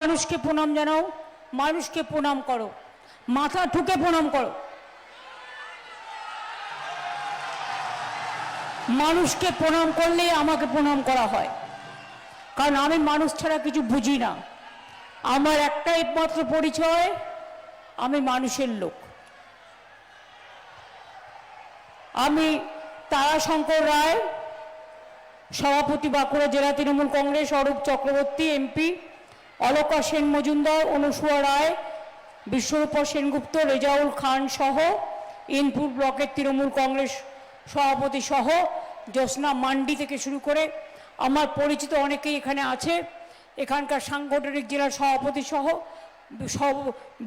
মানুষকে প্রণাম জানাও, মানুষকে প্রণাম করো, মাথা ঠুকে প্রণাম করো। মানুষকে প্রণাম করলে আমাকে প্রণাম করা হয়, কারণ আমি মানুষ ছাড়া কিছু বুঝি না। আমার একটাই মাত্র পরিচয়, আমি মানুষের লোক। আমি তারাশঙ্কর রায়, সভাপতি বাঁকুড়া জেলা তৃণমূল কংগ্রেস, অরূপ চক্রবর্তী এমপি, অলকা সেন মজুমদার, অনুসুয়া রায়, বিশ্বরূপা সেনগুপ্ত, রেজাউল খান সহ ইনপুর ব্লকের তৃণমূল কংগ্রেস সভাপতি সহ জ্যোৎস্না মান্ডি থেকে শুরু করে আমার পরিচিত অনেকেই এখানে আছে। এখানকার সাংগঠনিক জেলার সভাপতি সহ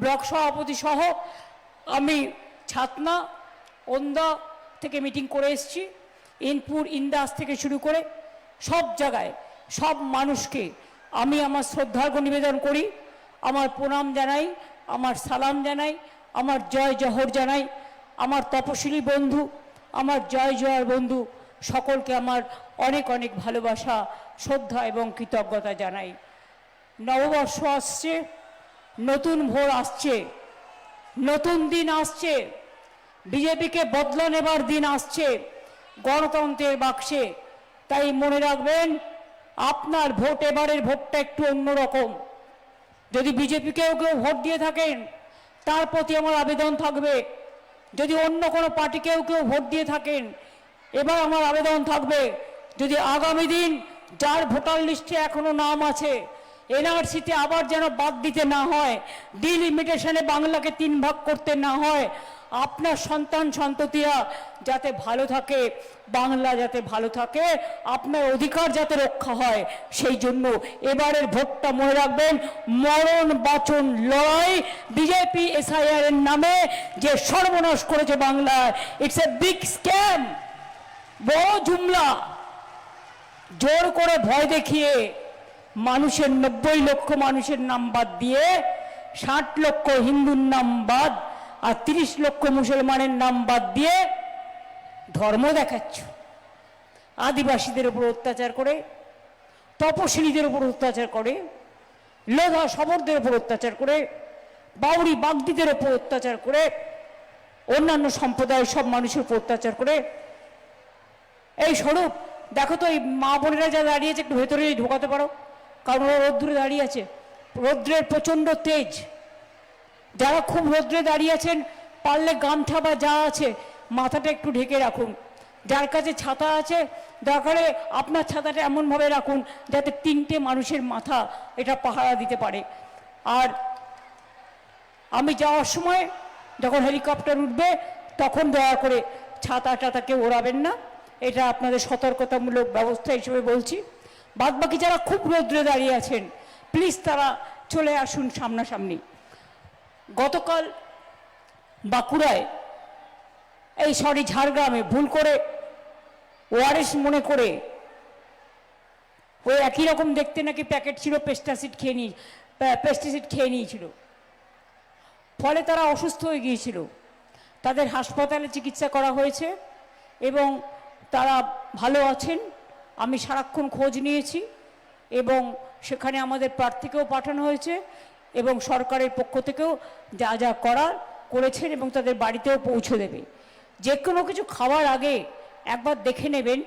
ব্লক সভাপতি সহ আমি ছাতনা ওন্দা থেকে মিটিং করে এসেছি। ইনপুর ইন্দাস থেকে শুরু করে সব জায়গায় সব মানুষকে আমি আমার শ্রদ্ধার্ঘ্য নিবেদন করি, আমার প্রণাম জানাই, আমার সালাম জানাই, আমার জয় জহর জানাই। আমার তপশিলি বন্ধু, আমার জয় জয়ের বন্ধু সকলকে আমার অনেক অনেক ভালোবাসা, শ্রদ্ধা এবং কৃতজ্ঞতা জানাই। নববর্ষ আসছে, নতুন ভোর আসছে, নতুন দিন আসছে, বিজেপিকে বদলা নেবার দিন আসছে গণতন্ত্রের বাক্সে। তাই মনে রাখবেন, আপনার ভোট এবারের ভোটটা একটু অন্যরকম। যদি বিজেপিকেও কেউ ভোট দিয়ে থাকেন, তার প্রতি আমার আবেদন থাকবে। যদি অন্য কোনো পার্টিকেও কেউ ভোট দিয়ে থাকেন, এবার আমার আবেদন থাকবে, যদি আগামী দিন যার ভোটার লিস্টে এখনো নাম আছে, এনআরসিতে আবার যেন বাদ দিতে না হয়, ডিলিমিটেশনে বাংলাকে 3 ভাগ করতে না হয়, আপনার সন্তান সন্ততিরা যাতে ভালো থাকে, বাংলা যাতে ভালো থাকে, আপনার অধিকার যাতে রক্ষা হয়, সেই জন্য এবারের ভোটটা মনে রাখবেন, মরণ বাঁচন লড়াই। বিজেপি এসআইআর এর নামে যে সর্বনাশ করেছে বাংলায়, ইটস এ বিগ স্ক্যাম, বড় জুমলা। জোর করে ভয় দেখিয়ে মানুষের 90 লক্ষ মানুষের নাম বাদ দিয়ে 60 লক্ষ হিন্দুর নাম বাদ আর 30 লক্ষ মুসলমানের নাম বাদ দিয়ে ধর্ম দেখাচ্ছ। আদিবাসীদের উপর অত্যাচার করে, তপশিলীদের উপর অত্যাচার করে, লোধা শবরদের উপর অত্যাচার করে, বাউরি বাগদিদের উপর অত্যাচার করে, অন্যান্য সম্প্রদায়ের সব মানুষের উপর অত্যাচার করে। এই স্বরূপ দেখো তো, এই মা বোনেরা যা দাঁড়িয়েছে, একটু ভেতরে ঢোকাতে পারো, কারণ ওরা রৌদ্রে দাঁড়িয়ে আছে, রৌদ্রের প্রচণ্ড তেজ। যারা খুব রৌদ্রে দাঁড়িয়ে আছেন, পারলে গামছা বা যা আছে মাথাটা একটু ঢেকে রাখুন। যার কাছে ছাতা আছে, দরকারে আপনার ছাতাটা এমনভাবে রাখুন যাতে 3টে মানুষের মাথা এটা পাহারা দিতে পারে। আর আমি যাওয়ার সময় যখন হেলিকপ্টার উঠবে, তখন দয়া করে ছাতাটাকে ওড়াবেন না, এটা আপনাদের সতর্কতামূলক ব্যবস্থা হিসেবে বলছি। বাদবাকি যারা খুব রৌদ্রে দাঁড়িয়ে আছেন, প্লিজ তারা চলে আসুন সামনাসামনি। গতকাল বাঁকুড়ায়, ঝাড়গ্রামে ভুল করে ওআরএস মনে করে ওই একই রকম দেখতে নাকি প্যাকেট ছিল, পেস্টিসাইড খেয়ে নিয়েছিল, ফলে তারা অসুস্থ হয়ে গিয়েছিল। তাদের হাসপাতালে চিকিৎসা করা হয়েছে এবং তারা ভালো আছেন। আমি সারাক্ষণ খোঁজ নিয়েছি এবং সেখানে আমাদের প্রার্থীকেও পাঠানো হয়েছে এবং সরকারের পক্ষ থেকেও যা যা করার করেছেন এবং তাদের বাড়িতেও পৌঁছে দেবে। যে কোনো কিছু খাওয়ার আগে একবার দেখে নেবেন।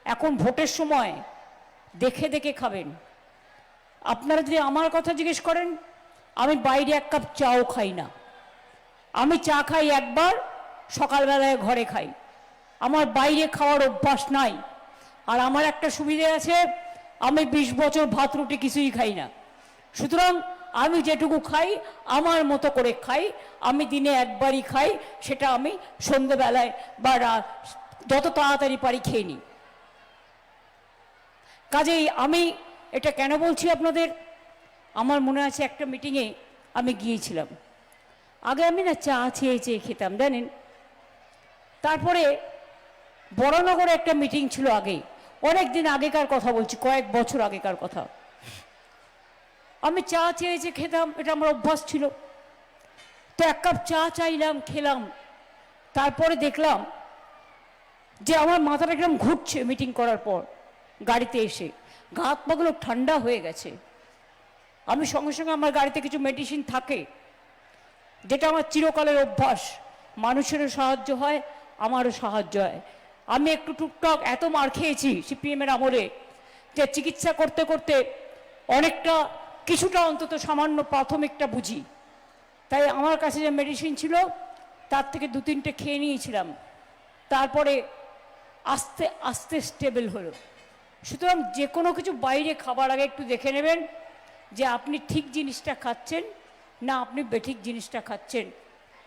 এখন ভোটের সময় দেখে দেখে খাবেন। আপনারা যদি আমার কথা জিজ্ঞেস করেন, আমি বাইরে 1 কাপ চাও খাই না। আমি চা খাই একবার, সকালবেলায় ঘরে খাই। আমার বাইরে খাওয়ার অভ্যাস নাই। আর আমার একটা সুবিধে আছে, আমি 20 বছর ভাত রুটি কিছুই খাই না। সুতরাং আমি যেটুকু খাই আমার মতো করে খাই। আমি দিনে একবারই খাই, সেটা আমি সন্ধ্যেবেলায় বা যত তাড়াতাড়ি পারি খেয়ে নিই। কাজেই আমি এটা কেন বলছি আপনাদের, আমার মনে আছে একটা মিটিংয়ে আমি গিয়েছিলাম। আগে আমি না চা চেয়ে চেয়ে খেতাম, জানেন। তারপরে বড়নগরে একটা মিটিং ছিল, আগে অনেক দিন আগেকার কথা বলছি, কয়েক বছর আগেকার কথা। আমি চা চেয়ে চেয়ে খেতাম, এটা আমার অভ্যাস ছিল। তো 1 কাপ চা চাইলাম, খেলাম। তারপরে দেখলাম যে আমার মাথাটা একদম ঘুরছে মিটিং করার পর। গাড়িতে এসে গা হাত পাগুলো ঠান্ডা হয়ে গেছে। আমি সঙ্গে সঙ্গে আমার গাড়িতে কিছু মেডিসিন থাকে, যেটা আমার চিরকালের অভ্যাস। মানুষেরও সাহায্য হয়, আমারও সাহায্য হয়। আমি একটু টুকটাক এত মার খেয়েছি সিপিএমের আমলে, যে চিকিৎসা করতে করতে অনেকটা কিছুটা অন্তত সামান্য প্রাথমিকটা বুঝি। তাই আমার কাছে যে মেডিসিন ছিল তার থেকে 2-3টে খেয়ে নিয়েছিলাম, তারপরে আস্তে আস্তে স্টেবল হলো। সুতরাং যে কোনো কিছু বাইরে খাবার আগে একটু দেখে নেবেন যে আপনি ঠিক জিনিসটা খাচ্ছেন না আপনি বেঠিক জিনিসটা খাচ্ছেন।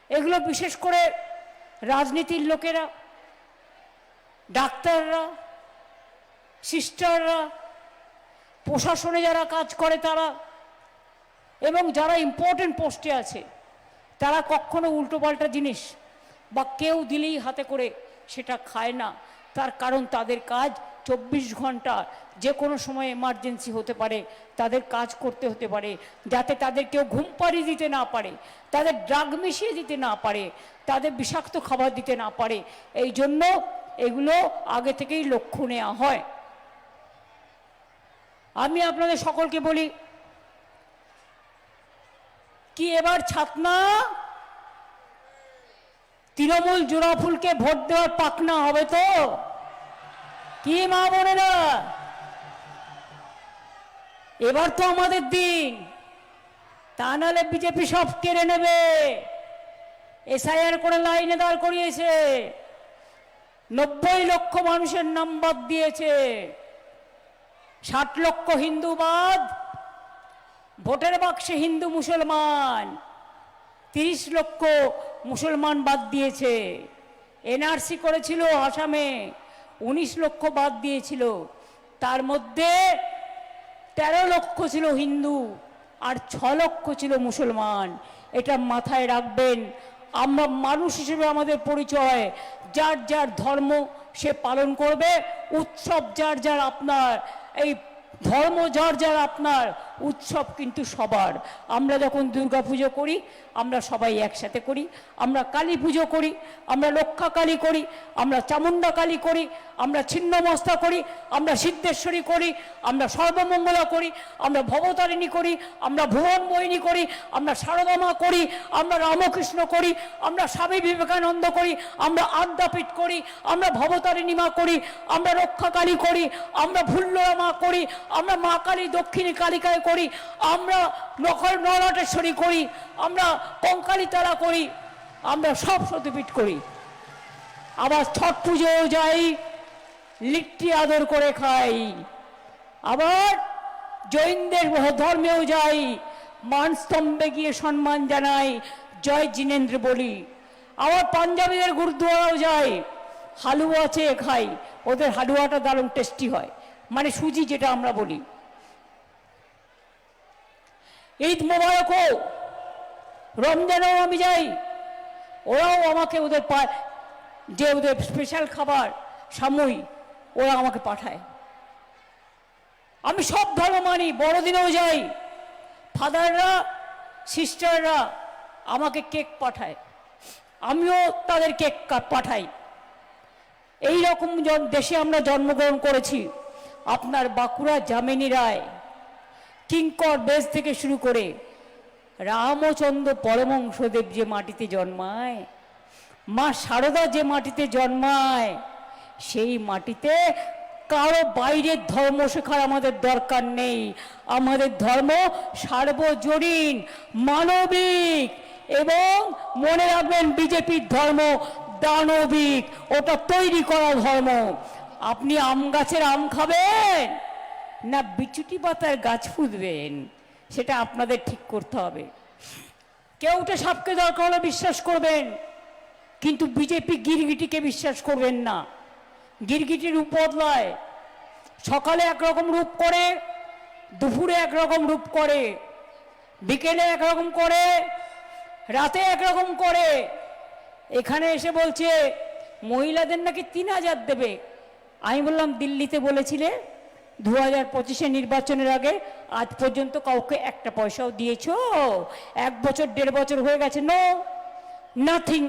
এগুলো বিশেষ করে রাজনীতির লোকেরা, ডাক্তাররা, সিস্টাররা, প্রশাসনে যারা কাজ করে তারা, এবং যারা ইম্পর্টেন্ট পোস্টে আছে তারা কখনো উল্টোপাল্টা জিনিস বা কেউ দিলেই হাতে করে সেটা খায় না। তার কারণ তাদের কাজ 24 ঘন্টা, যে কোনো সময় এমার্জেন্সি হতে পারে, তাদের কাজ করতে হতে পারে, যাতে তাদের কেউ ঘুম পাড়িয়ে দিতে না পারে, তাদের ড্রাগ মিশিয়ে দিতে না পারে, তাদের বিষাক্ত খাবার দিতে না পারে। এই জন্য এগুলো আগে থেকেই লক্ষ্য নেওয়া হয়। আমি আপনাদের সকলকে বলি কি, এবার ছাতনা তৃণমূল জোড়া ফুলকে ভোট দেওয়ার পাকনা হবে তো? কি মা বোনেরা, এবার তো আমাদের দিন, তা নাহলে বিজেপি সব কেড়ে নেবে। এসআইআর করে লাইনে দাঁড় করিয়েছে, 90 লক্ষ মানুষের নাম বাদ দিয়েছে, 60 লক্ষ হিন্দু বাদ, ভোটের বাক্সে হিন্দু মুসলমান 30 লক্ষ মুসলমান বাদ দিয়েছে। এনআরসি করেছিল আসামে, 19 লক্ষ বাদ দিয়েছিল, তার মধ্যে 13 লক্ষ ছিল হিন্দু আর 6 লক্ষ ছিল মুসলমান। এটা মাথায় রাখবেন। আমরা মানুষ হিসেবে আমাদের পরিচয়, যার যার ধর্ম সে পালন করবে, উৎসব যার যার আপনার, এই ধর্ম যার যার আপনার, উৎসব কিন্তু সবার। আমরা যখন দুর্গা পুজো করি আমরা সবাই একসাথে করি, আমরা কালী পুজো করি, আমরা লক্ষ্মা কালী করি, আমরা চামুন্ডা কালী করি, আমরা ছিন্নমস্তা করি, আমরা সিদ্ধেশ্বরী করি, আমরা সর্বমঙ্গলা করি, আমরা ভবতারিণী করি, আমরা ভুবনমোহিনী করি, আমরা সারদামা করি, আমরা রামকৃষ্ণ করি, আমরা স্বামী বিবেকানন্দ করি, আমরা আদ্যাপীঠ করি, আমরা ভবতারিণী মা করি, আমরা রক্ষা কালী করি, আমরা ভুল্লরা মা করি, আমরা মা কালী দক্ষিণী কালিকায় করি, আমরা নরাটেশ্বরী করি, আমরা কঙ্কালী তারা করি, আমরা সব সতীপীঠ করি। আবার ছট পুজোও যাই, লিট্টি আদর করে খাই। আবার জৈনদের ধর্মেও যাই, মানস্তম্ভে গিয়ে সম্মান জানাই, জয় জিনেন্দ্র বলি। আবার পাঞ্জাবিদের গুরুদ্বারাও যাই, হালুয়া চেয়ে খাই, ওদের হালুয়াটা দারুণ টেস্টি হয়, মানে সুজি যেটা আমরা বলি। ঈদ মোবারকও, রমজানেও আমি যাই, ওরাও আমাকে ওদের যে ওদের স্পেশাল খাবার সাময়িক ওরা আমাকে পাঠায়। আমি সব ধর্ম মানি, বড়দিনেও যাই, ফাদাররা সিস্টাররা আমাকে কেক পাঠায়, আমিও তাদের কেক পাঠাই। এই রকম দেশে আমরা জন্মগ্রহণ করেছি। আপনার বাঁকুড়া যামিনী রায়, কিঙ্কর বেশ থেকে শুরু করে রামচন্দ্র পরমহংসদেব যে মাটিতে জন্মায়, মা শারদা যে মাটিতে জন্মায়, সেই মাটিতে কারো বাইরের ধর্ম শেখার আমাদের দরকার নেই। আমাদের ধর্ম সার্বজনীন, মানবিক, এবং মনে রাখবেন বিজেপির ধর্ম দানবিক, ওটা তৈরি করা ধর্ম। আপনি আম গাছের আম খাবেন না বিচুটি পাতার গাছ পুঁতবেন, সেটা আপনাদের ঠিক করতে হবে। কেউটা সাপকে দরকার হলে বিশ্বাস করবেন, কিন্তু বিজেপি গিরগিটিকে বিশ্বাস করবেন না। গিরগিটির রূপ বদলায়, সকালে একরকম রূপ করে, দুপুরে একরকম রূপ করে, বিকেলে একরকম করে, রাতে একরকম করে। এখানে এসে বলছে মহিলাদের নাকি 3000 দেবে। আমি বললাম দিল্লিতে বলেছিলে 2025 নির্বাচনের আগে আজ পর্যন্ত কাউকে একটা পয়সাও দিয়েছ? 1 বছর 1.5 বছর হয়ে গেছে, নো নাথিং।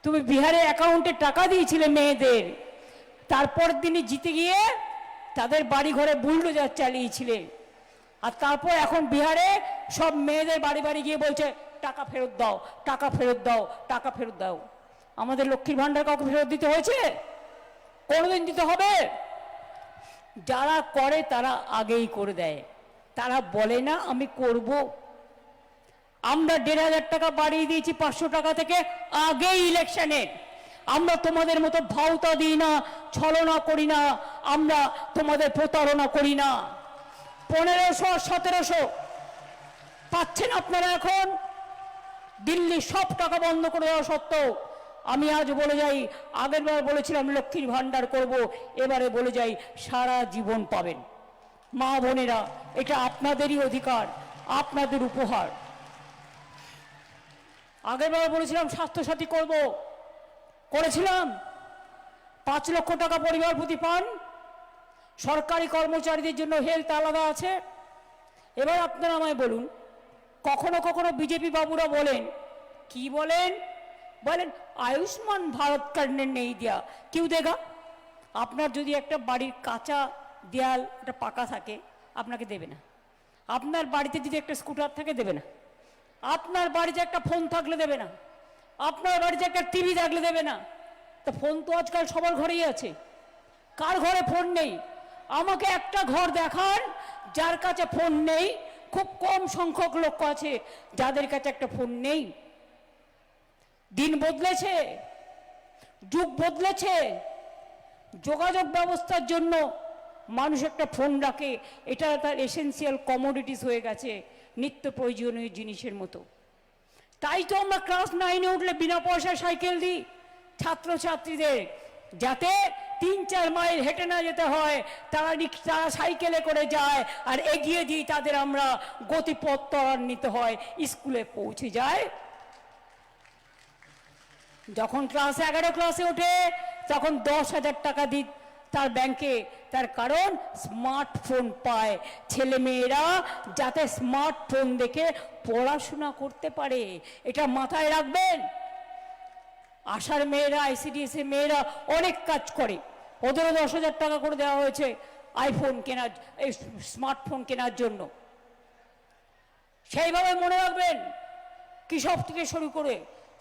তুমি বিহারে অ্যাকাউন্টে টাকা দিয়েছিলে মেয়েদের, তারপর দিনই জিতে গিয়ে তাদের বাড়ি ঘরে বুলডোজার চালিয়েছিলে। আর তারপর এখন বিহারে সব মেয়েদের বাড়ি বাড়ি গিয়ে বলছে টাকা ফেরত দাও, টাকা ফেরত দাও, টাকা ফেরত দাও। আমাদের লক্ষ্মীর ভাণ্ডার কাউকে ফেরত দিতে হয়েছে? কোনোদিন দিতে হবে? যারা করে তারা আগেই করে দেয়, তারা বলে না আমি করব। আমরা 1,500 টাকা বাড়িয়ে দিয়েছি 500 টাকা থেকে আগেই ইলেকশনে। আমরা তোমাদের মতো ভাওতা দিই না, ছলনা করি না, আমরা তোমাদের প্রতারণা করি না। 1500 1700 পাচ্ছেন আপনারা এখন। দিল্লি সব টাকা বন্ধ করে দেওয়া সত্ত্বেও আমি আজ বলে যাই, আগের বার বলেছিলাম লক্ষ্মীর ভাণ্ডার করব, এবারে বলে যাই সারা জীবন পাবেন। মা বোনেরা, এটা আপনাদেরই অধিকার, আপনাদের উপহার। আগের বার বলেছিলাম স্বাস্থ্যসাথী করব, করেছিলাম। 5 লক্ষ টাকা পরিবার প্রতি পান। সরকারি কর্মচারীদের জন্য হেলথ আলাদা আছে। এবার আপনারা আমায় বলুন, কখনো কখনো বিজেপি বাবুরা বলেন, কি বলেন? বলেন আয়ুষ্মান ভারত কার্ড নেই দেয়া, কেউ দেগা। আপনার যদি একটা বাড়ির কাঁচা দেয়াল একটা পাকা থাকে, আপনাকে দেবে না। আপনার বাড়িতে যদি একটা স্কুটার থাকে, দেবে না। আপনার বাড়িতে একটা ফোন থাকলে দেবে না। আপনার বাড়িতে একটা টিভি থাকলে দেবে না। তো ফোন তো আজকাল সবার ঘরেই আছে। কার ঘরে ফোন নেই? আমাকে একটা ঘর দেখান যার কাছে ফোন নেই। খুব কম সংখ্যক লোক আছে যাদের কাছে একটা ফোন নেই। দিন বদলেছে, যুগ বদলেছে। যোগাযোগ ব্যবস্থার জন্য মানুষ একটা ফোন রাখে, এটা তার এসেন্সিয়াল কমোডিটিস হয়ে গেছে, নিত্য প্রয়োজনীয় জিনিসের মতো। তাই তো আমরা ক্লাস 9-এ উঠলে বিনা পয়সায় সাইকেল দিই ছাত্রছাত্রীদের, যাতে 3-4 মাইল হেঁটে না যেতে হয়, তারা সাইকেলে করে যায়, আর এগিয়ে দিই তাদের আমরা গতিপথ ত্বরান্বিত হয়, স্কুলে পৌঁছে যায়। যখন ক্লাস 11 ক্লাসে ওঠে তখন 10,000 টাকা দিই তার ব্যাংকে, তার কারণ স্মার্টফোন পায়। ছেলে মেয়েরা যাতে স্মার্টফোন দেখে পড়াশোনা করতে পারে, এটা মাথায় রাখবেন। আশার মেয়েরা, আইসিডিএস এর মেয়েরা অনেক কাজ করে, ওদেরও 10,000 টাকা করে দেওয়া হয়েছে আইফোন কেনার, এই স্মার্টফোন কেনার জন্য। সেইভাবে মনে রাখবেন, কৃষক থেকে শুরু করে,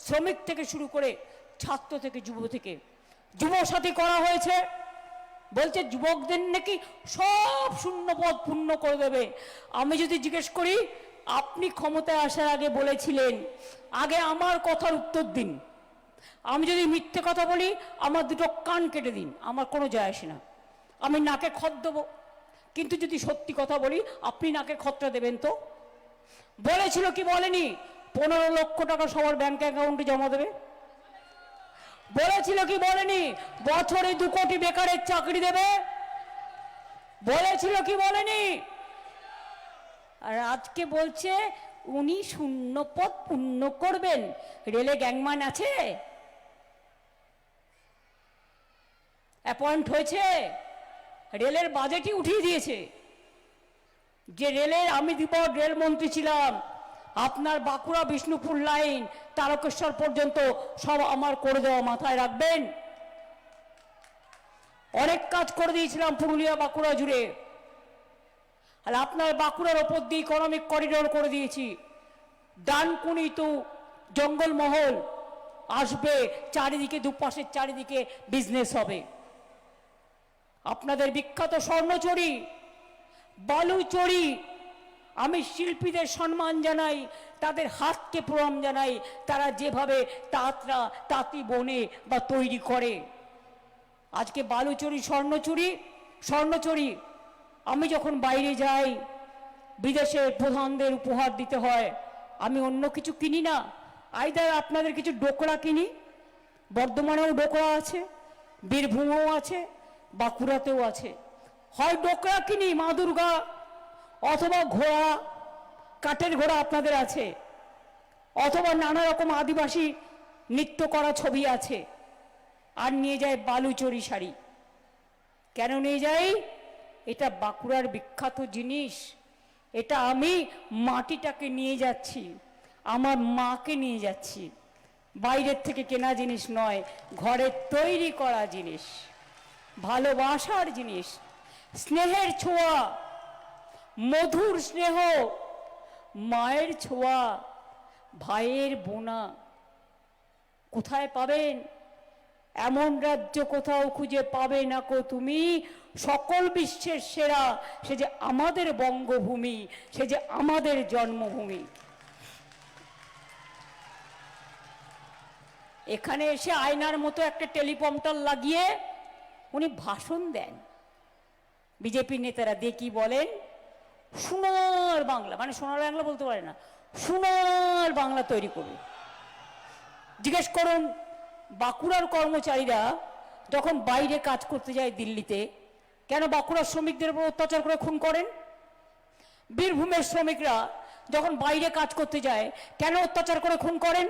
শ্রমিক থেকে শুরু করে, ছাত্র থেকে যুব থেকে, যুবসাথী করা হয়েছে। বলছে যুবকদের নাকি সব শূন্য পদ পূর্ণ করে দেবে। আমি যদি জিজ্ঞেস করি, আপনি ক্ষমতায় আসার আগে বলেছিলেন, আগে আমার কথার উত্তর দিন। আমি যদি মিথ্যে কথা বলি, আমার দুটো কান কেটে দিন, আমার কোনো যায় আসে না, আমি নাকে খত দেবো। কিন্তু যদি সত্যি কথা বলি, আপনি নাকে খতটা দেবেন তো? বলেছিল কি বলেনি 15 লক্ষ টাকা সবার ব্যাংক অ্যাকাউন্টে জমা দেবে? বলেছিল কি বলেনি বছরে 2 কোটি বেকারের চাকরি দেবে? বলেছিল কি বলেনি? আর আজকে বলছে উনি শূন্য পদ পূর্ণ করবেন। রেলে গ্যাংম্যান আছে? অ্যাপয়েন্ট হয়েছে? রেলের বাজেটই উঠিয়ে দিয়েছে। যে রেলের, আমি দীপক রেলমন্ত্রী ছিলাম, আপনার বাঁকুড়া বিষ্ণুপুর লাইন তারকেশ্বর পর্যন্ত সব আমার করে দেওয়া, মাথায় রাখবেন। অনেক কাজ করে দিয়েছিলাম পুরুলিয়া বাঁকুড়া জুড়ে। আর আপনার বাঁকুড়ার ওপর দিয়ে ইকোনমিক করিডোর করে দিয়েছি। ডানকুনি টু জঙ্গলমহল আসবে, চারিদিকে দুপাশের চারিদিকে বিজনেস হবে। আপনাদের বিখ্যাত স্বর্ণচুরি, বালুচুরি, আমি শিল্পীদের সম্মান জানাই, তাদের হাতকে প্রণাম জানাই, তারা যেভাবে তাঁতরা তাঁতি বনে বা তৈরি করে। আজকে বালুচুরি, স্বর্ণচুরি আমি যখন বাইরে যাই, বিদেশের প্রধানদের উপহার দিতে হয়, আমি অন্য কিছু কিনি না। আইদার আপনাদের কিছু ডোকরা কিনি, বর্ধমানেও ডোকরা আছে, বীরভূমেও আছে, বাঁকুড়াতেও আছে। হয় ডোকরা কিনি মা দুর্গা, অথবা ঘোড়া, কাঠের ঘোড়া আপনাদের আছে, অথবা নানা রকম আদিবাসী নৃত্য করা ছবি আছে। আর নিয়ে যায় বালুচরি শাড়ি। কেন নিয়ে যাই? এটা বাঁকুড়ার বিখ্যাত জিনিস। এটা আমি মাটিটাকে নিয়ে যাচ্ছি, আমার মাকে নিয়ে যাচ্ছি। বাইরের থেকে কেনা জিনিস নয়, ঘরের তৈরি করা জিনিস, ভালোবাসার জিনিস, স্নেহের ছোঁয়া। মধুর স্নেহ, মায়ের ছোঁয়া, ভাইয়ের বোনা কোথায় পাবেন? এমন রাজ্য কোথাও খুঁজে পাবে না কো তুমি। সকল বিশ্বের সেরা, সে যে আমাদের বঙ্গভূমি, সে যে আমাদের জন্মভূমি। এখানে এসে আয়নার মতো একটা টেলিপ্রম্পটার লাগিয়ে উনি ভাষণ দেন। বিজেপি নেতারা দিয়ে কি বলেন? সোনার বাংলা, মানে সোনার বাংলা বলতে পারে না, সোনার বাংলা তৈরি করবে। জিজ্ঞেস করুন বাঁকুড়ার কর্মচারীরা যখন বাইরে কাজ করতে যায় দিল্লিতে, কেন বাঁকুড়ার শ্রমিকদের উপর অত্যাচার করে খুন করেন? বীরভূমের শ্রমিকরা যখন বাইরে কাজ করতে যায় কেন অত্যাচার করে খুন করেন?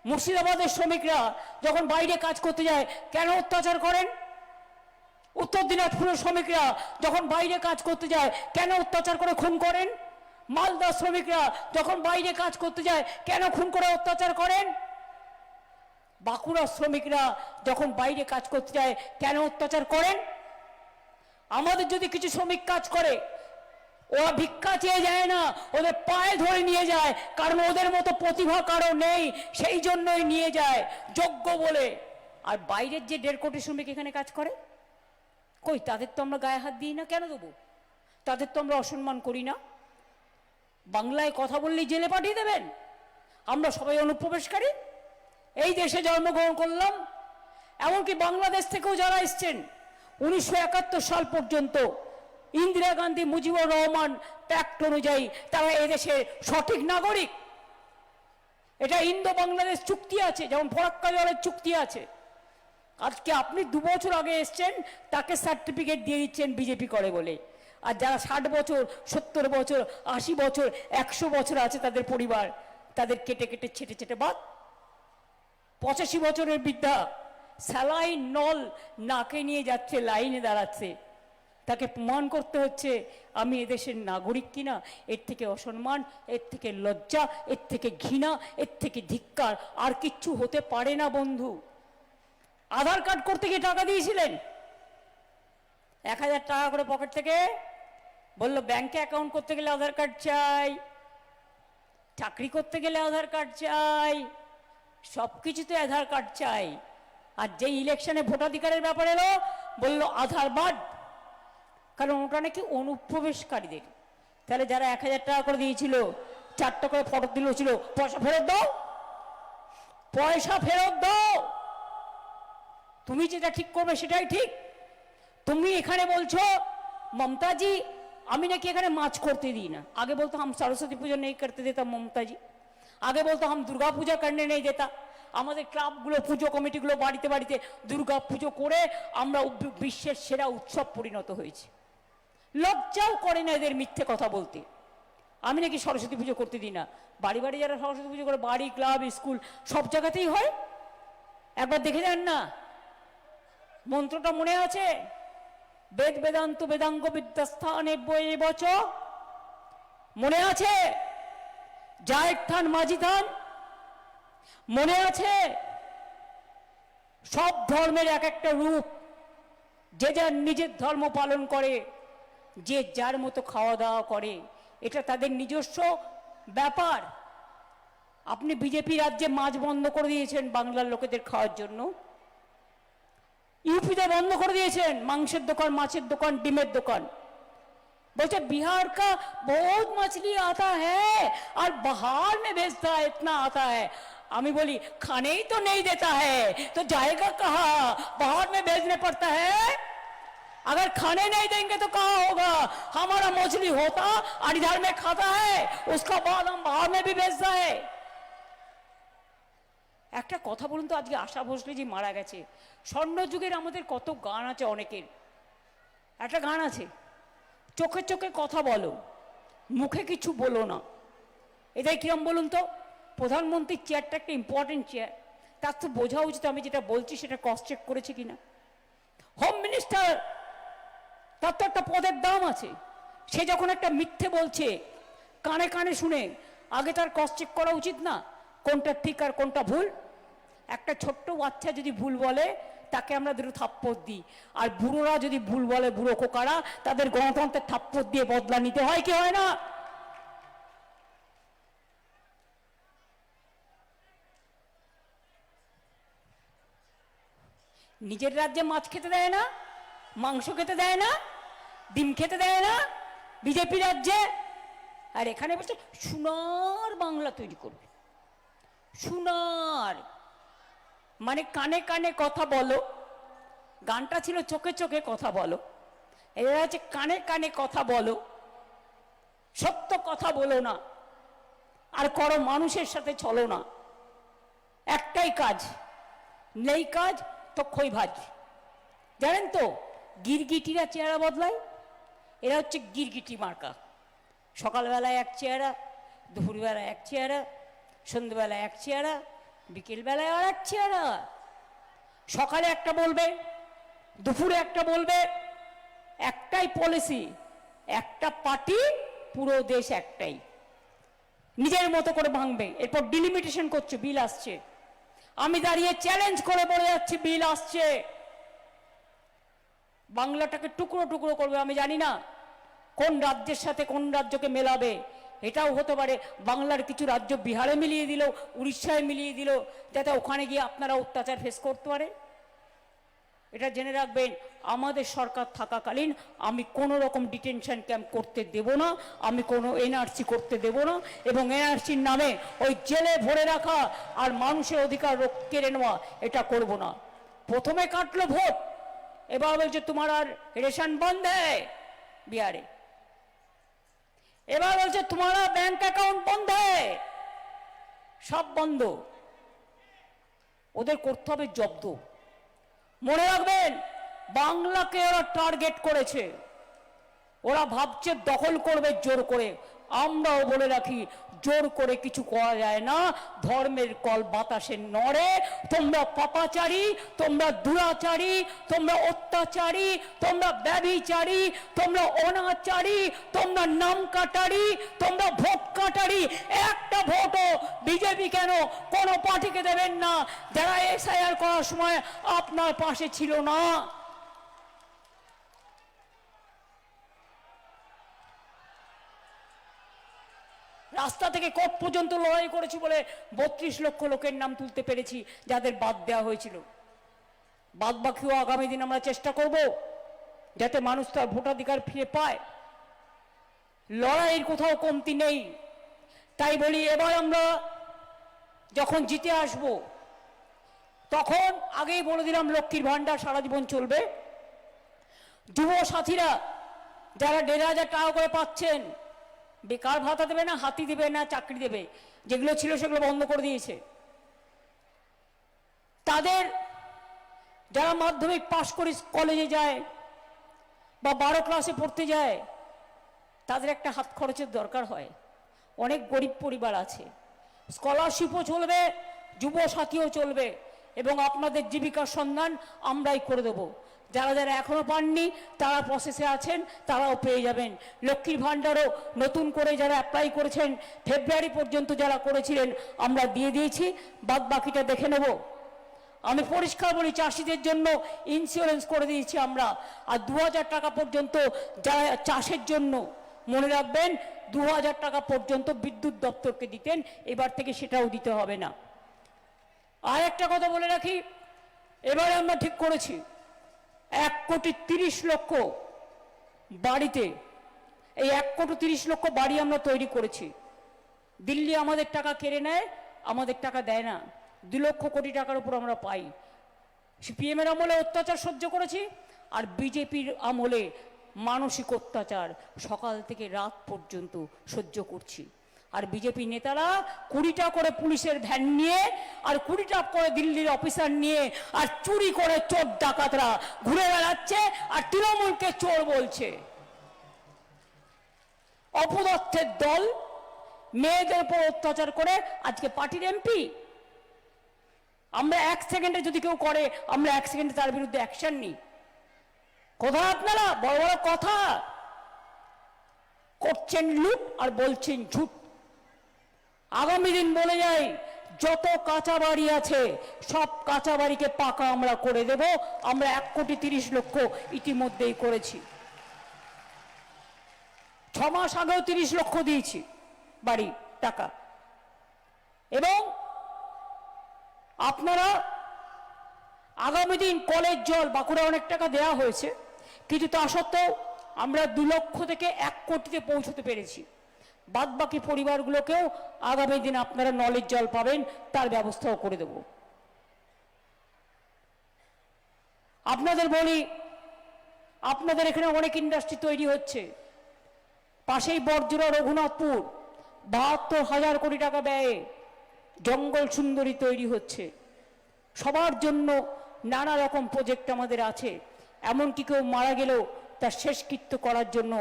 মুর্শিদাবাদের শ্রমিকরা যখন বাইরে কাজ করতে যায় কেন অত্যাচার করেন? উত্তর দিনাজপুরের শ্রমিকরা যখন বাইরে কাজ করতে যায় কেন অত্যাচার করে খুন করেন? মালদা শ্রমিকরা যখন বাইরে কাজ করতে যায় কেন খুন করে অত্যাচার করেন? বাঁকুড়ার শ্রমিকরা যখন বাইরে কাজ করতে যায় কেন অত্যাচার করেন? আমাদের যদি কিছু শ্রমিক কাজ করে, ওরা ভিক্ষা চেয়ে যায় না, ওদের পায়ে ধরে নিয়ে যায়, কারণ ওদের মতো প্রতিভা কারো নেই, সেই জন্যই নিয়ে যায় যোগ্য বলে। আর বাইরের যে 1.5 কোটি শ্রমিক এখানে কাজ করে, কই তাদের তো আমরা গায়ে হাত দিই না, কেন দেবো? তাদের তো আমরা অসম্মান করি না। বাংলায় কথা বললেই জেলে পাঠিয়ে দেবেন? আমরা সবাই অনুপ্রবেশকারী। এই দেশে জন্মগ্রহণ করলাম, এমনকি বাংলাদেশ থেকেও যারা এসছেন 1971 সাল পর্যন্ত ইন্দিরা গান্ধী, মুজিবুর রহমান প্যাক্ট অনুযায়ী তারা এদেশের সঠিক নাগরিক। এটা ইন্দো বাংলাদেশ চুক্তি আছে, যেমন ফরাক্কা জলের চুক্তি আছে। আজকে আপনি 2 বছর আগে এসছেন, তাকে সার্টিফিকেট দিয়ে দিচ্ছেন বিজেপি করে বলে। আর যারা 60 বছর, 70 বছর, 80 বছর, 100 বছর আছে তাদের পরিবার, তাদের কেটে কেটে ছেটে ছেটে বাদ। 85 বছরের বৃদ্ধা স্যালাইন নল নাকে নিয়ে যাচ্ছে, লাইনে দাঁড়াচ্ছে, তাকে প্রমাণ করতে হচ্ছে আমি এদেশের নাগরিক কিনা। এর থেকে অসম্মান, এর থেকে লজ্জা, এর থেকে ঘৃণা, এর থেকে ধিক্কার আর কিচ্ছু হতে পারে না বন্ধু। আধার কার্ড করতে গিয়ে টাকা দিয়েছিলেন 1000 টাকা করে পকেট থেকে, বললো ব্যাংকে অ্যাকাউন্ট করতে গেলে আধার কার্ড চাই, চাকরি করতে গেলে আধার কার্ড চাই, সব কিছুতে আধার কার্ড চাই। আর যেই ইলেকশনে ভোটাধিকারের ব্যাপার এলো বললো আধার বাদ, কারণ ওটা নাকি অনুপ্রবেশকারীদের। তাহলে যারা 1000 টাকা করে দিয়েছিল, 4টা করে ফটো দিল ছিল, পয়সা ফেরত দাও, পয়সা ফেরত দাও। তুমি যেটা ঠিক করবে সেটাই ঠিক। তুমি এখানে বলছো মমতাজি আমি নাকি এখানে মাছ করতে দিই না। আগে বলতো হাম সরস্বতী পুজো নেই করতে দিতাম মমতাজি, আগে বলতো হাম দুর্গা পূজা করতে নেই দেতা। আমাদের ক্লাবগুলো, পুজো কমিটিগুলো বাড়িতে বাড়িতে দুর্গা পুজো করে আমরা বিশ্বের সেরা উৎসব পরিণত হয়েছি। লজ্জাও করে না এদের মিথ্যে কথা বলতে। আমি নাকি সরস্বতী পুজো করতে দিই না। বাড়ি বাড়ি যারা সরস্বতী পুজো করে, বাড়ি, ক্লাব, স্কুল সব জায়গাতেই হয়। একবার দেখে যান না, মন্ত্রটা মনে আছে? বেদ বেদান্ত বেদাঙ্গ বিদ্যাস্থানে বয়ে বচ, মনে আছে? জায়ের থান মাঝি থান, মনে আছে? সব ধর্মের এক একটা রূপ, যে যার নিজের ধর্ম পালন করে, যে যার মতো খাওয়া দাওয়া করে, এটা তাদের নিজস্ব ব্যাপার। আপনি বিজেপি রাজ্যে মাছ বন্ধ করে দিয়েছেন বাংলার লোকেদের খাওয়ার জন্য। यूपी बंद कर दिए मांसेर दुकान, माछेर दुकान, डिमेर दुकान। बोलते बिहार का बहुत मछली आता है और बाहर में बेचता है, इतना आता है। आमी बोली खाने ही तो नहीं देता है तो जाएगा कहाँ? बाहर में बेचने पड़ता है। अगर खाने नहीं देंगे तो कहाँ होगा? हमारा मछली होता और इधर में खाता है, उसका बाद हम बाहर में भी बेचता है। একটা কথা বলুন তো, আজকে আশা ভোসলে জি মারা গেছে, স্বর্ণযুগের আমাদের কত গান আছে, অনেকের একটা গান আছে, চোখে চোখে কথা বলো মুখে কিছু বলো না। এটাই কিরম বলুন তো? প্রধানমন্ত্রীর চেয়ারটা একটা ইম্পর্টেন্ট চেয়ার, তার তো বোঝা উচিত আমি যেটা বলছি সেটা ক্রস চেক করেছে কিনা। হোম মিনিস্টার, তার তো একটা পদের দাম আছে। সে যখন একটা মিথ্যে বলছে কানে কানে শুনে, আগে তার ক্রস চেক করা উচিত না কোনটা ঠিক আর কোনটা ভুল? একটা ছোট্ট বাচ্চা যদি ভুল বলে তাকে আমরা দুটো থাপ্পড় দিই। আর বুড়োরা যদি ভুল বলে, বুড়ো খোকারা, তাদের গণতন্ত্রের থাপ্পড় দিয়ে বদলা নিতে হয় কি হয় না? নিজের রাজ্যে মাছ খেতে দেয় না, মাংস খেতে দেয় না, ডিম খেতে দেয় না বিজেপি রাজ্যে, আর এখানে বসে সোনার বাংলা তৈরি করবে। সোনার মানে কানে কানে কথা বলো, গানটা ছিল চোখে চোখে কথা বলো, এরা হচ্ছে কানে কানে কথা বলো, সত্য কথা বলো না, আর করো মানুষের সাথে চলো না। একটাই কাজ, নেই কাজ তো খই ভাজ। জানেন তো গিরগিটিরা চেহারা বদলায়, এরা হচ্ছে গিরগিটি মার্কা। সকালবেলায় এক চেহারা, দুপুরবেলায় এক চেহারা, সন্ধ্যেবেলায় এক চেহারা, বিকেলবেলায় আর এক চেহারা। সকালে একটা বলবে, দুপুরে একটা বলবে, একটাই পলিসি, একটা পার্টি, পুরো দেশ একটাই, নিজের মতো করে ভাঙবে। এরপর ডিলিমিটেশন করছে, বিল আসছে। আমি দাঁড়িয়ে চ্যালেঞ্জ করে বলে যাচ্ছি, বিল আসছে, বাংলাটাকে টুকরো টুকরো করবে। আমি জানি না কোন রাজ্যের সাথে কোন রাজ্যকে মেলাবে। এটাও হতে পারে বাংলার কিছু রাজ্য বিহারে মিলিয়ে দিল, উড়িষ্যায় মিলিয়ে দিল, যাতে ওখানে গিয়ে আপনারা অত্যাচার ফেস করতে পারে। এটা জেনে রাখবেন, আমাদের সরকার থাকাকালীন আমি কোনো রকম ডিটেনশন ক্যাম্প করতে দেব না, আমি কোনো এনআরসি করতে দেব না, এবং এনআরসির নামে ওই জেলে ভরে রাখা আর মানুষের অধিকার কেড়ে নেওয়া এটা করব না। প্রথমে কাটলো ভোট, এবার বলছে তোমার আর রেশন বন্ধ है বিহারে, এবার বলছে তোমারা ব্যাংক অ্যাকাউন্ট বন্ধ है, সব বন্ধ। ওদের করতে হবে জব্দ। মনে রাখবেন, বাংলাকে ওরা টার্গেট করেছে, ওরা ভাবছে দখল করবে জোর করে। আমরাও বলে রাখি, জোর করে কিছু করা যায় না, ধর্মের কল বাতাসে নড়ে। তোমরা পাপাচারী, তোমরা দুরাচারী, তোমরা অত্যাচারী, তোমরা ব্যভিচারী, তোমরা অনাচারী, তোমরা নাম কাটারি, তোমরা ভোট কাটারি। একটা ভোটও বিজেপি কেন কোনো পার্টিকে দেবেন না যারা এসআইআর করার সময় আপনার পাশে ছিল না। রাস্তা থেকে কোর্ট পর্যন্ত লড়াই করেছি বলে 32 লক্ষ লোকের নাম তুলতে পেরেছি যাদের বাদ দেওয়া হয়েছিল। বাদ বাকিও আগামী দিন আমরা চেষ্টা করব যাতে মানুষ তার ভোটাধিকার ফিরে পায়। লড়াইয়ের কোথাও কমতি নেই। তাই বলি, এবার আমরা যখন জিতে আসব, তখন আগেই বলে দিলাম, লক্ষ্মীর ভান্ডার সারা জীবন চলবে। যুব সাথীরা যারা 1,500 টাকা করে পাচ্ছেন, বেকার ভাতা দেবে না, হাতি দেবে না, চাকরি দেবে, যেগুলো ছিল সেগুলো বন্ধ করে দিয়েছে। তাদের যারা মাধ্যমিক পাশ করে কলেজে যায় বা 12 ক্লাসে পড়তে যায়, তাদের একটা হাত খরচের দরকার হয়। অনেক গরিব পরিবার আছে, স্কলারশিপও চলবে, যুব সাথীও চলবে, এবং আপনাদের জীবিকার সন্ধান আমরাই করে দেবো। যারা যারা এখনো পাননি তারা প্রসেসে আছেন, তারাও পেয়ে যাবেন। লক্ষ্মীর ভাণ্ডারও নতুন করে যারা অ্যাপ্লাই করেছেন, ফেব্রুয়ারি পর্যন্ত যারা করেছিলেন আমরা দিয়ে দিয়েছি, বাদ বাকিটা দেখে নেব। আমি পরিষ্কার বলি, চাষিদের জন্য ইন্স্যুরেন্স করে দিয়েছি আমরা। আর 2000 টাকা পর্যন্ত যারা চাষের জন্য, মনে রাখবেন 2000 টাকা পর্যন্ত বিদ্যুৎ দপ্তরকে দিতেন, এবার থেকে সেটাও দিতে হবে না। আর একটা কথা বলে রাখি, এবারে আমরা ঠিক করেছি 1,30,00,000 বাড়িতে, এই 1,30,00,000 বাড়ি আমরা তৈরি করেছি। দিল্লি আমাদের টাকা কেড়ে নেয়, আমাদের টাকা দেয় না, 2 লক্ষ কোটি টাকার উপর আমরা পাই। সিপিএমের আমলে অত্যাচার সহ্য করেছি, আর বিজেপির আমলে মানসিক অত্যাচার সকাল থেকে রাত পর্যন্ত সহ্য করছি। আর বিজেপি নেতারা 20টা করে পুলিশের ভ্যান নিয়ে আর 20টা করে দিল্লির অফিসার নিয়ে আর চুরি করে চোর ডাকাতরা ঘুরে বেড়াচ্ছে আর তৃণমূলকে চোর বলছে। অপদার্থের দল মেয়েদের উপর অত্যাচার করে আজকে পার্টির এমপি। আমরা 1 সেকেন্ডে যদি কেউ করে, আমরা 1 সেকেন্ডে তার বিরুদ্ধে অ্যাকশন নিই। কোথায় আপনারা বড় বড় কথা করছেন, লুট আর বলছেন ঝুট। আগামী দিন বলে যাই, যত কাঁচা বাড়ি আছে সব কাঁচা বাড়িকে পাকা আমরা করে দেব। আমরা 1,30,00,000 ইতিমধ্যেই করেছি। 6 মাস আগেও 30 লক্ষ দিয়েছি বাড়ি টাকা। এবং আপনারা আগামী দিন কলের জল বাঁকুড়া অনেক টাকা দেওয়া হয়েছে, কিন্তু তা সত্ত্বেও আমরা 2 লক্ষ থেকে 1 কোটিতে পৌঁছতে পেরেছি। বাদ বাকি পরিবারগুলোকেও আগামী দিন আপনারা নলের জল পাবেন, তার ব্যবস্থাও করে দেব। আপনাদের বলি, আপনাদের এখানে অনেক ইন্ডাস্ট্রি তৈরি হচ্ছে। পাশেই বর্জরা রঘুনাথপুর 72,000 কোটি টাকা ব্যয়ে জঙ্গল সুন্দরী তৈরি হচ্ছে। সবার জন্য নানা রকম প্রজেক্ট আমাদের আছে। এমনকি কেউ মারা গেলেও তার শেষকৃত্য করার জন্য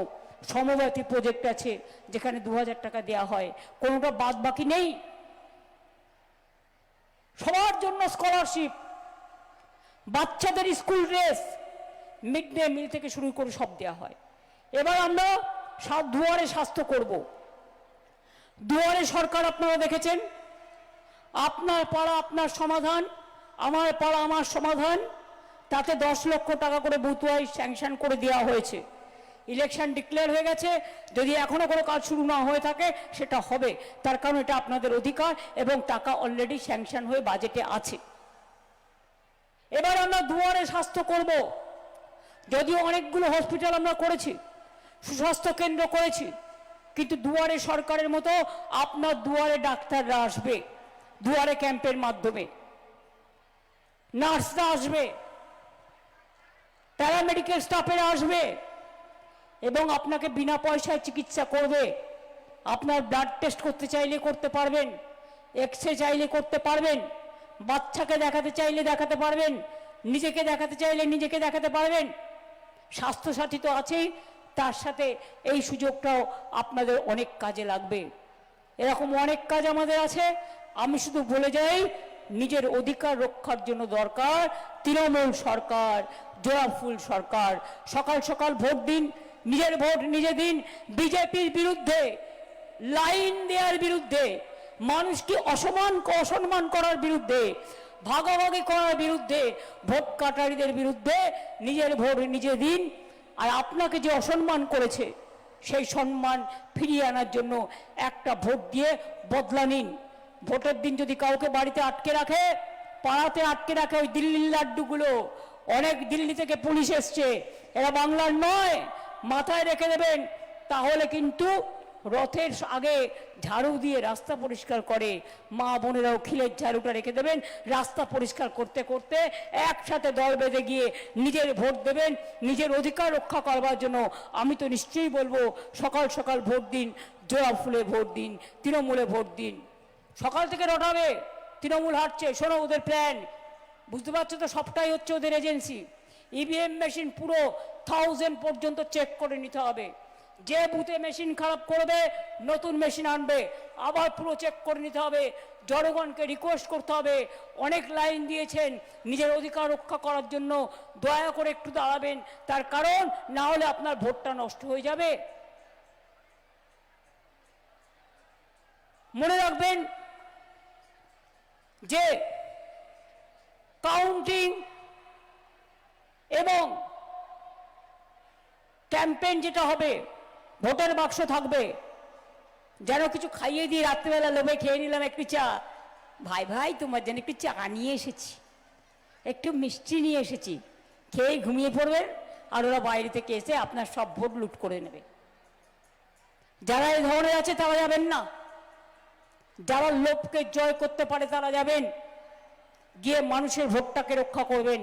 সমব্যথী প্রজেক্ট আছে, যেখানে 2,000 টাকা দেওয়া হয়, কোনোটা বাদ বাকি নেই। সবার জন্য স্কলারশিপ, বাচ্চাদের school dress, mid day meal থেকে শুরু করে সব দেওয়া হয়। এবার আমরা দুয়ারে স্বাস্থ্য করব। দুয়ারে সরকার আপনারা দেখেছেন, আপনার পাড়া আপনার সমাধান, আমার পাড়া আমার সমাধান, তাতে 10 লক্ষ টাকা করে বুথ ওয়াইজ স্যাংশন করে দেওয়া হয়েছে। ইলেকশন ডিক্লেয়ার হয়ে গেছে, যদি এখনো কোনো কাজ শুরু না হয়ে থাকে সেটা হবে, তার কারণ এটা আপনাদের অধিকার এবং টাকা অলরেডি স্যাংশন হয়ে বাজেটে আছে। এবার আমরা দুয়ারে স্বাস্থ্য করব। যদিও অনেকগুলো হসপিটাল আমরা করেছি, সুস্বাস্থ্য কেন্দ্র করেছি, কিন্তু দুয়ারে সরকারের মতো আপনার দুয়ারে ডাক্তাররা আসবে, দুয়ারে ক্যাম্পের মাধ্যমে নার্সরা আসবে, প্যারামেডিক্যাল স্টাফেরা আসবে এবং আপনাকে বিনা পয়সায় চিকিৎসা করবে। আপনার ব্লাড টেস্ট করতে চাইলে করতে পারবেন, এক্সরে চাইলে করতে পারবেন, বাচ্চাকে দেখাতে চাইলে দেখাতে পারবেন, নিজেকে দেখাতে চাইলে নিজেকে দেখাতে পারবেন। স্বাস্থ্যসাথী তো আছেই, তার সাথে এই সুযোগটাও আপনাদের অনেক কাজে লাগবে। এরকম অনেক কাজ আমাদের আছে। আমি শুধু বলে যাই, নিজের অধিকার রক্ষার জন্য দরকার তৃণমূল সরকার, জোড়াফুল সরকার। সকাল সকাল ভোট দিন, নিজের ভোট নিজে দিন। বিজেপির বিরুদ্ধে, লাইন দেওয়ার বিরুদ্ধে, মানুষকে অসম্মান করার বিরুদ্ধে, ভাগাভাগি করার বিরুদ্ধে, ভোট কাটারিদের বিরুদ্ধে নিজের ভোট নিজে দিন। আর আপনাকে যে অসম্মান করেছে সেই সম্মান ফিরিয়ে আনার জন্য একটা ভোট দিয়ে বদলা নিন। ভোটের দিন যদি কাউকে বাড়িতে আটকে রাখে, পাড়াতে আটকে রাখে, ওই দিল্লির লাড্ডুগুলো, অনেক দিল্লি থেকে পুলিশ এসছে, এরা বাংলার নয়, মাথায় রেখে দেবেন। তাহলে কিন্তু রথের আগে ঝাড়ু দিয়ে রাস্তা পরিষ্কার করে, মা বোনেরাও খিলের ঝাড়ুটা রেখে দেবেন। রাস্তা পরিষ্কার করতে করতে একসাথে দল বেঁধে গিয়ে নিজের ভোট দেবেন, নিজের অধিকার রক্ষা করবার জন্য। আমি তো নিশ্চয়ই বলবো, সকাল সকাল ভোট দিন, জোড়া ফুলে ভোট দিন, তৃণমূলে ভোট দিন। সকাল থেকে রটাবে, তৃণমূল হাঁটছে, শোনো ওদের প্ল্যান, বুঝতে পারছো তো, সবটাই হচ্ছে ওদের এজেন্সি। ইভিএম মেশিন পুরো 1000 পর্যন্ত চেক করে নিতে হবে। যে বুথে মেশিন খারাপ করবে নতুন মেশিন আনবে, আবার পুরো চেক করে নিতে হবে। জনগণকে রিকোয়েস্ট করতে হবে, অনেক লাইন দিয়েছেন নিজের অধিকার রক্ষা করার জন্য, দয়া করে একটু দাঁড়াবেন, তার কারণ না হলে আপনার ভোটটা নষ্ট হয়ে যাবে। মনে রাখবেন যে কাউন্টিং এবং ক্যাম্পেইন যেটা হবে, ভোটের বাক্স থাকবে, যেন কিছু খাইয়ে দিয়ে রাত্রিবেলা লোভে খেয়ে নিলাম একটু চা, ভাই ভাই তোমার জন্য একটু চা নিয়ে এসেছি, একটু মিষ্টি নিয়ে এসেছি, খেয়ে ঘুমিয়ে পড়বেন, আর ওরা বাইরে থেকে এসে আপনার সব ভোট লুট করে নেবে। যারা এই ধরনের আছে তারা যাবেন না। যারা লোভকে জয় করতে পারে তারা যাবেন, গিয়ে মানুষের ভোটটাকে রক্ষা করবেন।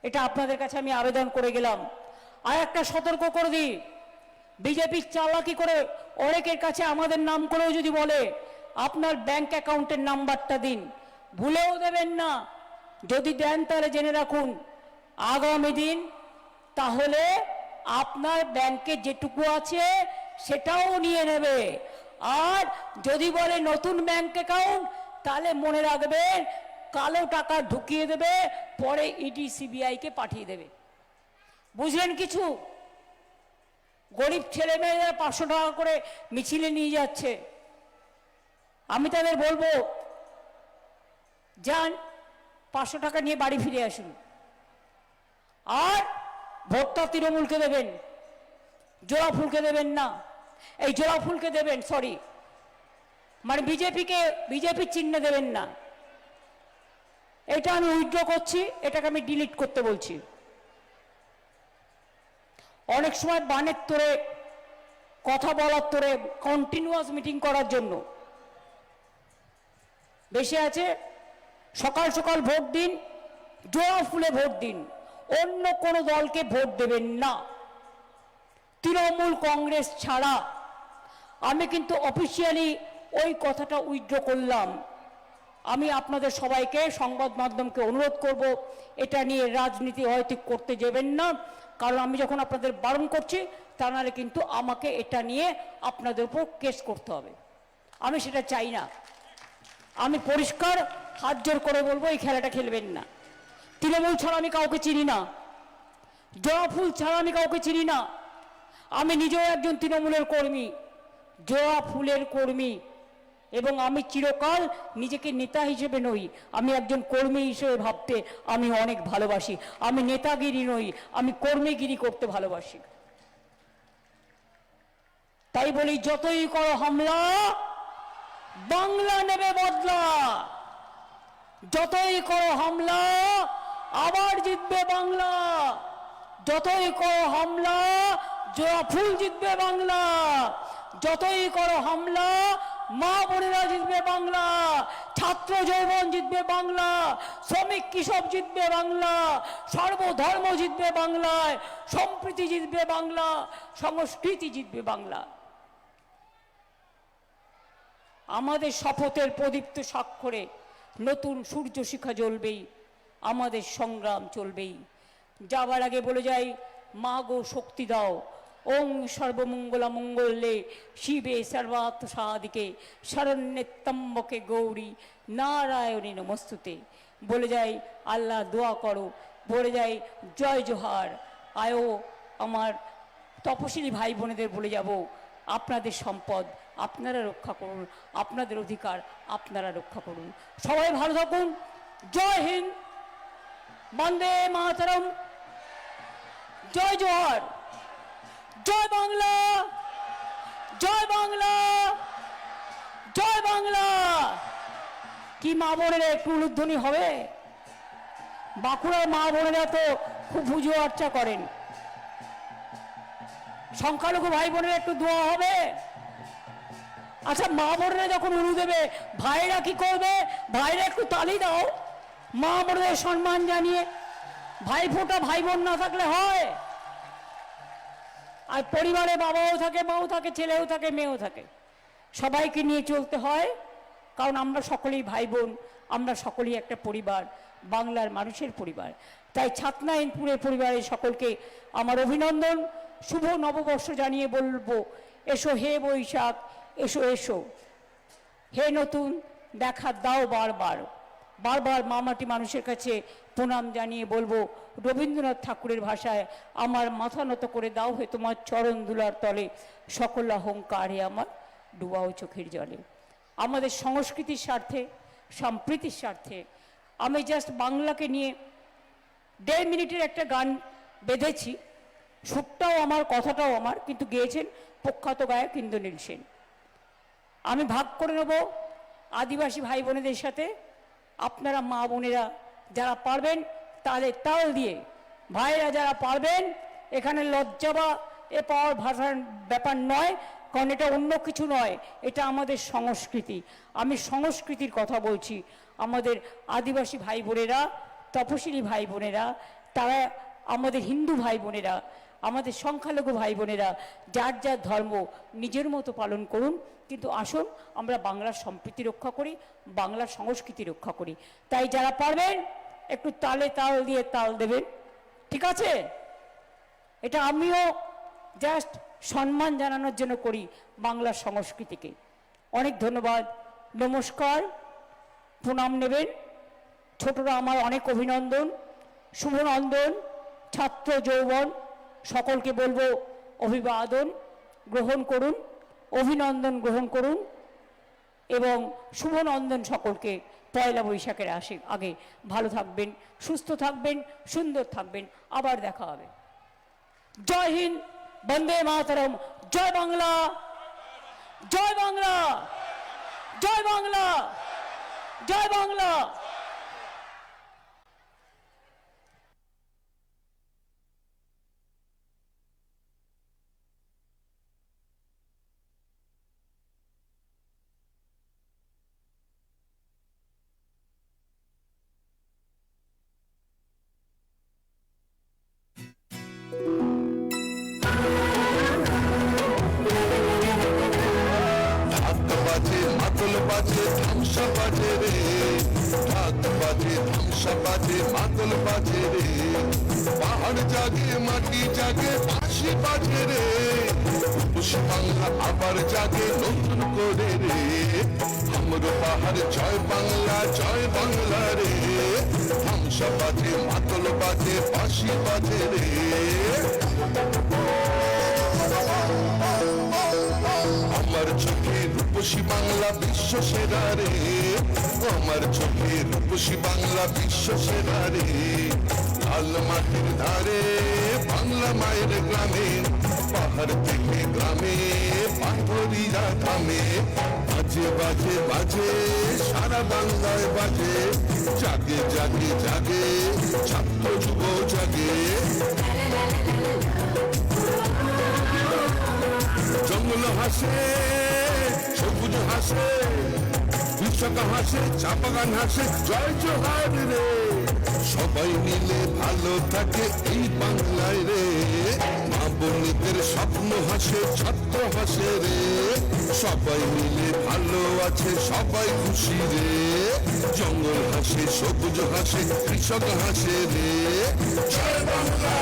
এটা আপনাদের কাছে আমি আবেদন করে গেলাম। আর একটা সতর্ক করে দিই, বিজেপির চালাকি করে অনেকের কাছে আমাদের নাম করেও যদি বলে আপনার ব্যাংক অ্যাকাউন্টের নাম্বারটা দিন, ভুলেও দেবেন না। যদি দেন তাহলে জেনে রাখুন, আগামী দিন তাহলে আপনার ব্যাংকে যেটুকু আছে সেটাও নিয়ে নেবে। আর যদি বলে নতুন ব্যাংক অ্যাকাউন্ট, তাহলে মনে রাখবেন কালো টাকা ঢুকিয়ে দেবে, পরে ইডি সিবিআইকে পাঠিয়ে দেবে। বুঝলেন কিছু? গরিব ছেলে মেয়েরা 500 টাকা করে মিছিলে নিয়ে যাচ্ছে। আমি তাদের বলবো, যান 500 টাকা নিয়ে বাড়ি ফিরে আসুন। আর ভোটটা তৃণমূলকে দেবেন, জোড়া ফুলকে দেবেন না। এই জোড়া ফুলকে দেবেন, সরি, মানে বিজেপির চিহ্নে দেবেন না। এটা আমি উইথড্র করছি, এটাকে আমি ডিলিট করতে বলছি। অনেক সময় বানের তোরে, কথা বলার তোরে, কন্টিনিউয়াস মিটিং করার জন্য বেশি আছে। সকাল সকাল ভোট দিন, জোড়া ফুলে ভোট দিন, অন্য কোনো দলকে ভোট দেবেন না, তৃণমূল কংগ্রেস ছাড়া। আমি কিন্তু অফিসিয়ালি ওই কথাটা উইথড্র করলাম। আমি আপনাদের সবাইকে, সংবাদ মাধ্যমকে অনুরোধ করব, এটা নিয়ে রাজনীতি হয়তো করতে যাবেন না, কারণ আমি যখন আপনাদের বারণ করছি, তা নাহলে কিন্তু আমাকে এটা নিয়ে আপনাদের উপর কেস করতে হবে। আমি সেটা চাই না। আমি পরিষ্কার হাত জোর করে বলবো, এই খেলাটা খেলবেন না। তৃণমূল ছাড়া আমি কাউকে চিনি না, জোড়া ফুল ছাড়া আমি কাউকে চিনি না। আমি নিজেও একজন তৃণমূলের কর্মী, জোড়া ফুলের কর্মী, এবং আমি চিরকাল নিজেকে নেতা হিসেবে নই, আমি একজন কর্মী হিসেবে ভাবতে আমি অনেক ভালোবাসি। আমি নেতাগিরি নই, আমি কর্মীগিরি করতে ভালোবাসি। তাই বলি, যতই করো হামলা, বাংলা নেবে বদলা। যতই করো হামলা, আবার জিতবে বাংলা। যতই করো হামলা, জোড়া ফুল জিতবে বাংলা। যতই করো হামলা, মা বোনেরা জিতবে বাংলা, ছাত্র যৌবন জিতবে বাংলা, শ্রমিক কৃষক জিতবে বাংলা, সর্বধর্ম জিতবে বাংলায়, সম্প্রীতি জিতবে বাংলা, সংস্কৃতি জিতবে বাংলা। আমাদের শপথের প্রদীপ্ত স্বাক্ষরে নতুন সূর্য শিখা জ্বলবেই, আমাদের সংগ্রাম চলবেই। যাবার আগে বলে যাই, মা গো শক্তি দাও, ওং সর্বমঙ্গলা মঙ্গলে শিবে সর্বার্থ সাধিকে শরণ্যে ত্র্যম্বকে গৌরী নারায়ণী নমস্তুতে। বলে যাই, আল্লাহ দোয়া করো। বলে যাই, জয় জোহার। আয়ো আমার তপশিলি ভাই বোনেদের বলে যাব, আপনাদের সম্পদ আপনারা রক্ষা করুন, আপনাদের অধিকার আপনারা রক্ষা করুন। সবাই ভালো থাকুন। জয় হিন্দ, বন্দে মাতরম, জয় জোহার, জয় বাংলা, জয় বাংলা, জয় বাংলা। কি মা বোনেরা একটু উলুধ্বনি হবে? বাঁকুড়ার মা বোনেরা তো খুব পুজো আর্চা করেন। সংখ্যালঘু ভাই বোনেরা একটু দোয়া হবে। আচ্ছা, মা বোনেরা যখন উলু দেবে, ভাইরা কি করবে? ভাইরা একটু তালি দাও, মা বোনেদের সম্মান জানিয়ে। ভাই ফোঁটা ভাই বোন না থাকলে হয়? আর পরিবারে বাবাও থাকে, মাও থাকে, ছেলেও থাকে, মেয়েও থাকে, সবাইকে নিয়ে চলতে হয়, কারণ আমরা সকলেই ভাই বোন, আমরা সকলেই একটা পরিবার, বাংলার মানুষের পরিবার। তাই ছাতনা ইনপুরের পরিবারের সকলকে আমার অভিনন্দন, শুভ নববর্ষ জানিয়ে বলবো, এসো হে বৈশাখ, এসো এসো হে নতুন, দেখা দাও বারবার। বারবার মামাটি মানুষের কাছে প্রণাম জানিয়ে বলবো, রবীন্দ্রনাথ ঠাকুরের ভাষায়, আমার মাথা নত করে দাও হে তোমার চরণ দুলার তলে, সকল অহংকারে আমার ডুবাও চোখের জলে। আমাদের সংস্কৃতির স্বার্থে, সম্প্রীতির স্বার্থে আমি জাস্ট বাংলাকে নিয়ে 1.5 মিনিটের একটা গান বেঁধেছি। সুরটাও আমার, কথাটাও আমার, কিন্তু গেয়েছেন প্রখ্যাত গায়ক ইন্দ্রনীল সেন। আমি ভাগ করে নেব আদিবাসী ভাই বোনেদের সাথে। আপনারা মা বোনেরা যারা পারবেন তাদের তাল দিয়ে, ভাইরা যারা পারবেন, এখানে লজ্জা বা এ পাওয়ার ভাষার ব্যাপার নয়, কারণ এটা অন্য কিছু নয়, এটা আমাদের সংস্কৃতি। আমি সংস্কৃতির কথা বলছি। আমাদের আদিবাসী ভাই বোনেরা, তপশিলি ভাই বোনেরা, তারা আমাদের হিন্দু ভাই বোনেরা, আমাদের সংখ্যালঘু ভাই বোনেরা, যার যার ধর্ম নিজের মতো পালন করুন, কিন্তু আসুন আমরা বাংলার সম্প্রীতি রক্ষা করি, বাংলার সংস্কৃতি রক্ষা করি। তাই যারা পারবেন একটু তালে তাল দিয়ে তাল দেবেন, ঠিক আছে? এটা আমিও জাস্ট সম্মান জানানোর জন্য করি বাংলার সংস্কৃতিকে। অনেক ধন্যবাদ, নমস্কার, প্রণাম নেবেন। ছোটরা আমার অনেক অভিনন্দন, শুভনন্দন। ছাত্র যৌবন সকলকে বলবো, অভিবাদন গ্রহণ করুন, অভিনন্দন গ্রহণ করুন। এবং শুভনন্দন সকলকে পয়লা বৈশাখের আগে ভালো থাকবেন, সুস্থ থাকবেন, সুন্দর থাকবেন। আবার দেখা হবে। জয় হিন্দ, বন্দে মাতরম, জয় বাংলা, জয় বাংলা, জয় বাংলা, জয় বাংলা। মাতল বাজে ধ্বংসা বাজে রে, ঢাক বাজে ধ্বংসা বাজে মাতল বাজে রে, পাহাড় জাগে মাটি জাগে বাঁশি বাজে রে, খুশি বাংলা আবার জাগে নতুন করে রে, আমর পাহাড় জয় বাংলা রে, ধ্বংসা বাজে মাতল বাজে বাঁশি বাজে রে। আমার চোখে রূপসী বাংলা বিশ্ব সেরা রে, আমার চোখে রূপসী বাংলা বিশ্ব সেরা রে, লাল মাটির ধারে বাংলা মায়ের গ্রামে, পাহাড় থেকে গ্রামে পাথরিয়া থামে, বাজে বাজে বাজে সারা বাংলায় বাজে, জাগে জাগে জাগে ছাত্র যুব জাগে, জঙ্গল হাসে সবুজ হাসে, কৃষক হাসে চা বাগান হাসে, জয় জোহার রে, সবাই মিলে ভালো থাকে এই বাংলায় রে, মা বোনদের স্বপ্ন হাসে ছাত্র হাসে রে, সবাই মিলে ভালো আছে সবাই খুশি রে, জঙ্গল হাসে সবুজ হাসে কৃষক হাসে রে, জয় বাংলা।